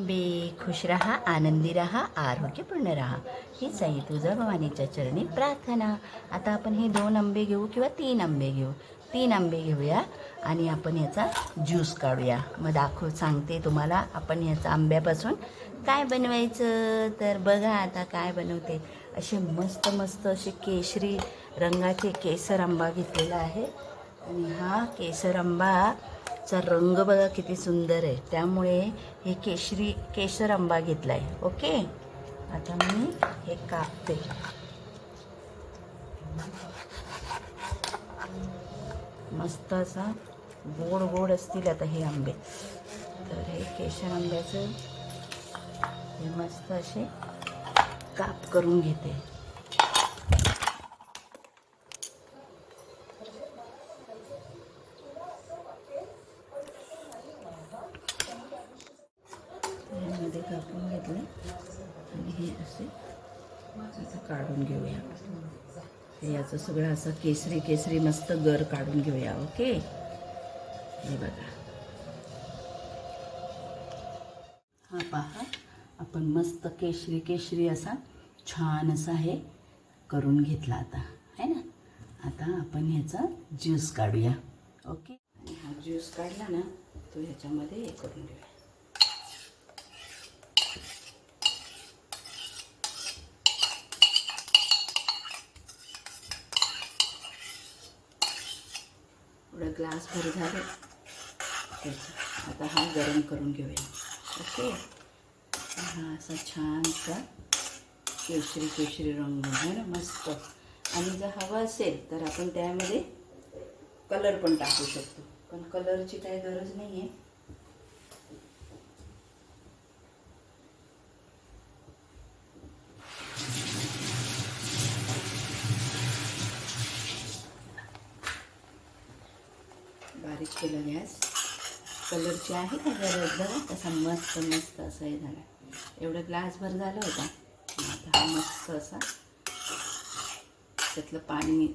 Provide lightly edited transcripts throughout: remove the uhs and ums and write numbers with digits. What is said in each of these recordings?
आंबे खुश रहा, आनंदी रहा, आरोग्यपूर्ण रहा, हीच आहे तुळजाभवानीच्या चरणी प्रार्थना. आता आपण हे 2 आंबे घेऊ किंवा 3 आंबे घेऊ. 3 आंबे घेऊया आणि आपण याचा ज्यूस काढूया. मग सांगते तुम्हाला आपण याचा आंब्यापासून काय बनवायचं. तर बघा आता काय बनवते. असे मस्त मस्त असे केशरी रंगाचे केसर आंबा घेतलेला आहे आणि हा केसर आंबाचा रंग बघा किती सुंदर आहे. त्यामुळे हे केशर आंबा घेतला आहे. ओके, आता मी हे कापते. मस्त असा गोड गोड असतील आता हे आंबे. तर हे केशर आंब्याचं हे मस्त असे काप करून घेते. ह्यामध्ये कापून घेतले आणि हे असे आता काढून घेऊया. हे याचं सगळं असं केसरी केसरी मस्त गर काढून घेऊया. ओके, हे बघा हा पहा, आपण मस्त केशरी केशरी असा छान असा हे करून घेतला आता आहे ना. आता आपण ह्याचा ज्यूस काढूया. ओके, आणि हा ज्यूस काढला ना तो ह्याच्यामध्ये हे करून घेऊया. थोडं ग्लासभर झालं त्याचं. आता हा गरम करून घेऊया. ओके, हा असा छानसा केशरी केशरी रंग आहे ना मस्त. आणि जर हवा असेल तर आपण त्यामध्ये कलर पण टाकू शकतो, पण कलरची काही गरज नाही आहे. बारीक केला गॅस. कलरची आहे का गरज जरा तसा मस्त मस्त असं हे झाला. एवढं ग्लासभर झालं होता. आता हा मस्त असा त्यातलं पाणी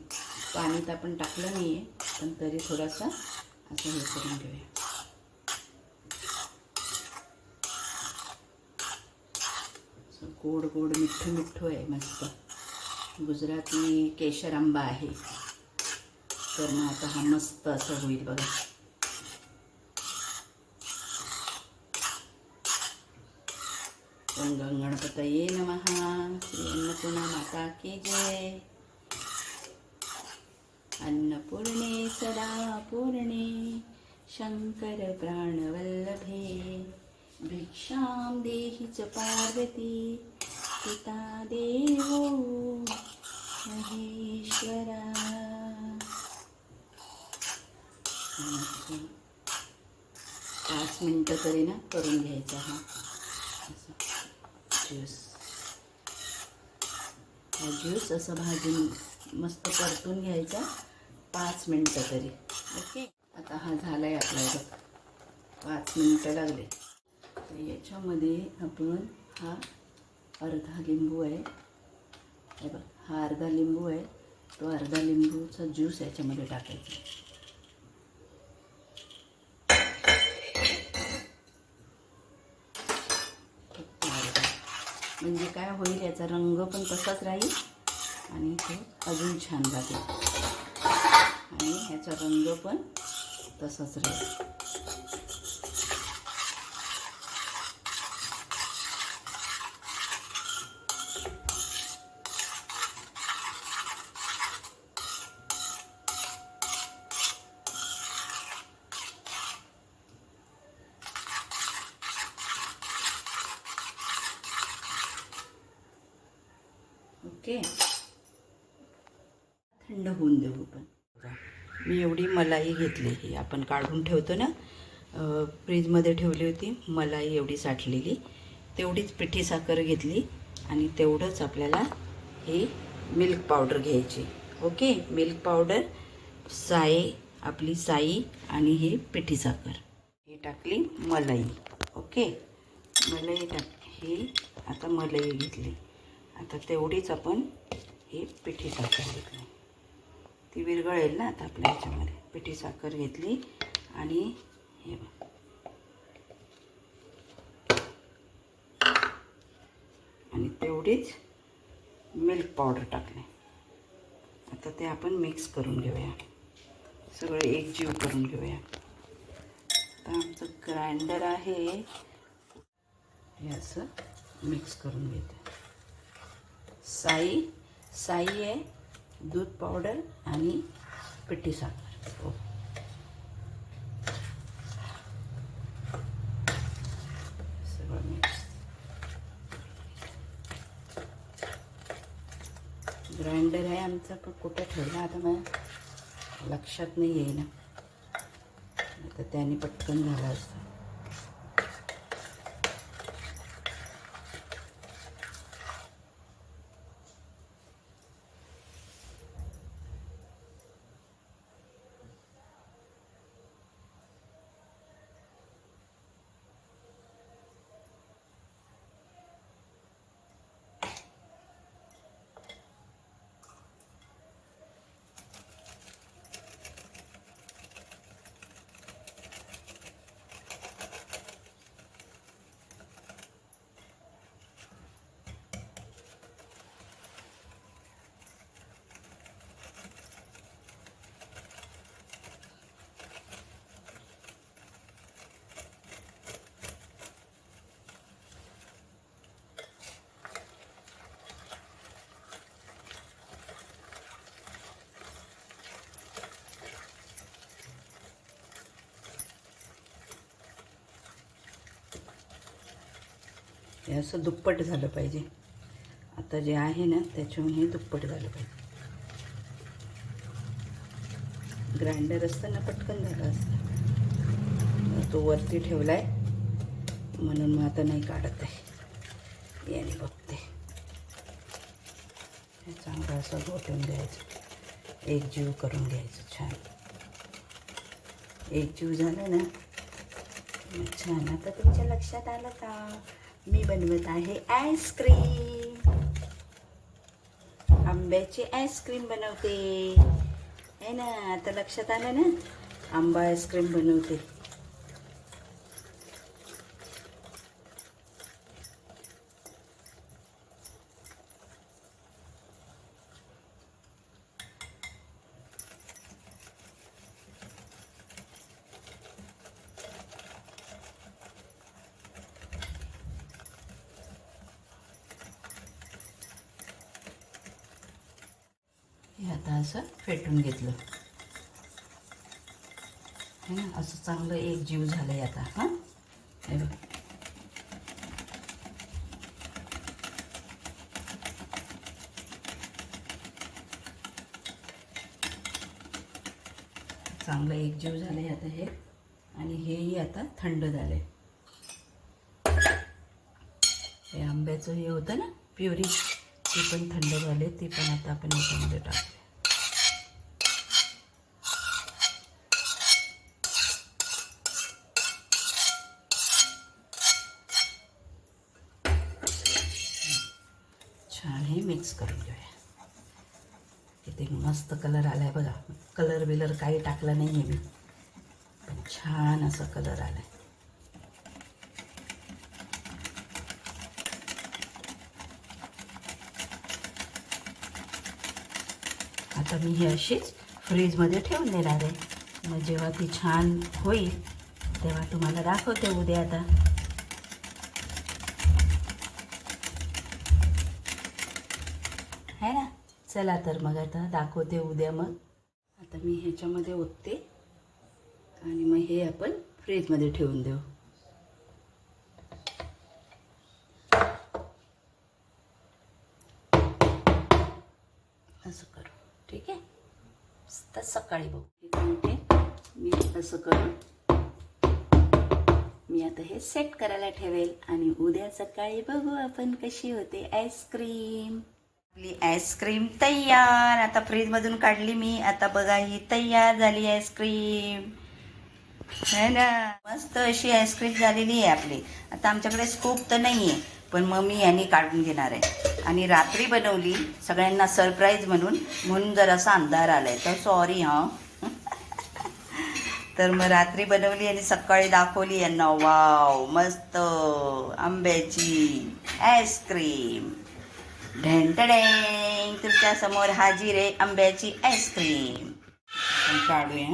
तर आपण टाकलं नाही आहे, पण तरी थोडासा असं हे करून घेऊया. गोड गोड मिठ्ठू मिठ्ठू आहे मस्त. गुजराती केशर आंबा आहे. तर मग आता हा मस्त असं होईल बघा. ओम गणपतये नमः. श्री अन्नपूर्णा माता की जय. अन्नपूर्णे सदा पूर्णे शंकर प्राणवल्लभे भिक्षां देहि च पार्वती पिता देवो महेश्वरा. 5 मिनटं तरी ना करून घ्यायचा हा ज्यूस. हा ज्यूस असं भाजून मस्त परतून घ्यायचा 5 मिनटं तरी. ओके, आता हा झाला आहे आपला. 5 मिनटं लागले. तर याच्यामध्ये आपण हा अर्धा लिंबू आहे. हे बघ, हा अर्धा लिंबू आहे. तो अर्धा लिंबूचा ज्यूस याच्यामध्ये टाकायचा. म्हणजे काय होईल, याचा रंग पण तसाच राहील आणि तो अजून छान लागेल आणि ह्याचा रंग पण तसाच राहील. ओके, थंड होऊन देऊ. पण मी एवढी मलाई घेतली, ही आपण काढून ठेवतो ना, फ्रीजमध्ये ठेवली होती मलाई एवढी साठलेली. तेवढीच पिठी साखर घेतली आणि तेवढंच आपल्याला ही मिल्क पावडर घ्यायची. ओके, मिल्क पावडर, आपली साई आणि ही पिठी साखर ही टाकली. मलाई. ओके, मलाई ही आता मलाई घेतली. आता तेवढीच आपण ही पिठी साखर घेतली. ती विरघळेल ना आता आपल्या ह्याच्यामध्ये. पिठी साखर घेतली आणि हे आणि तेवढीच मिल्क पावडर टाकणे. आता ते आपण मिक्स करून घेऊया, सगळं एकजीव करून घेऊया. आता आमचं ग्राइंडर आहे, हे असं मिक्स करून घेते. साई आहे, दूध पावडर आणि पिठी साखर. हो, सगळं मिक्स. ग्राइंडर आहे आमचा, पण कुठं ठेवला आता मला लक्षात नाही येईना. आता त्याने पटकन झालं असतं. हे असं दुप्पट झालं पाहिजे. आता जे आहे ना त्याच्याहून हे दुप्पट झालं पाहिजे. ग्राइंडर असताना पटकन झालं असतं. तो वरती ठेवला आहे म्हणून मग आता नाही काढत आहे, याने बघते. हे चांगलं असं घोटून द्यायचं, एकजीव करून घ्यायचं. छान एकजीव झालं ना छान. आता तुमच्या लक्षात आलं का मी बनवत आहे आईस्क्रीम. आंब्याची आईस्क्रीम बनवते आहे ना. आता लक्षात आलं ना, आंबा आईस्क्रीम बनवते. हे आता असं फेटून घेतलं है ना, असं चांगलं एकजीव झालंय आता. हां, हे बघ. चांगलं एकजीव झालंय आता हे. आणि हेही आता थंड झालंय. हे आंब्याचं हे होतं ना प्युरी, ती पण थंड झाले. ती पण आता आपण याच्यामध्ये टाकू. छान हे मिक्स करून घेऊया. किती मस्त कलर आलाय बघा. कलर बिलर काही टाकला नाही आहे मी, पण छान असा कलर आलाय. आता मी ही अशीच फ्रीजमध्ये ठेवून देणार आहे. मग जेव्हा ती छान होईल तेव्हा तुम्हाला दाखवते उद्या. आता है ना. चला तर मग आता दाखवते उद्या. मग आता मी ह्याच्यामध्ये ओतते आणि मग हे आपण फ्रीजमध्ये ठेवून देऊ. असं करू, ठीक आहे. तर सकाळी बघू. मी असं करून मी आता हे सेट करायला ठेवेल आणि उद्या सकाळी बघू आपण कशी होते आईस्क्रीम. आपली आईस्क्रीम तयार. आता फ्रीजमधून काढली मी. आता बघा ही तयार झाली आईस्क्रीम है ना. मस्त अशी आईस्क्रीम झालेली आहे आपली. आता आमच्याकडे स्कूप तर नाही आहे, पण मग मी यांनी काढून घेणार आहे. आणि रात्री बनवली सगळ्यांना सरप्राईज म्हणून जरासा अंधार आलाय तर सॉरी हां. तर मग रात्री बनवली आणि सकाळी दाखवली यांना. वाव, मस्त आंब्याची आईस्क्रीम. ढेंटडेंग, तुमच्या समोर हाजीर आहे आंब्याची आईस्क्रीम. आपण काढूया.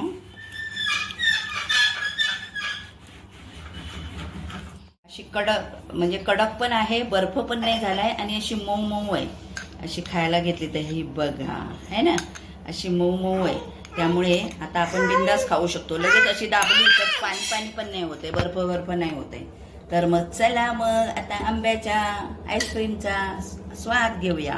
अशी कडक, म्हणजे कडक पण आहे, बर्फ पण नाही झालाय आणि अशी मऊ मऊ आहे. अशी खायला घेतली तर ही बघा, है ना, अशी मऊ मऊ आहे. त्यामुळे आता आपण बिंदास खाऊ शकतो. लगेच अशी दाबली तर पाणी पाणी पण नाही होते, बर्फ नाही होते. तर मग चला, मग आता आंब्याच्या आईस्क्रीमचा स्वाद घेऊया.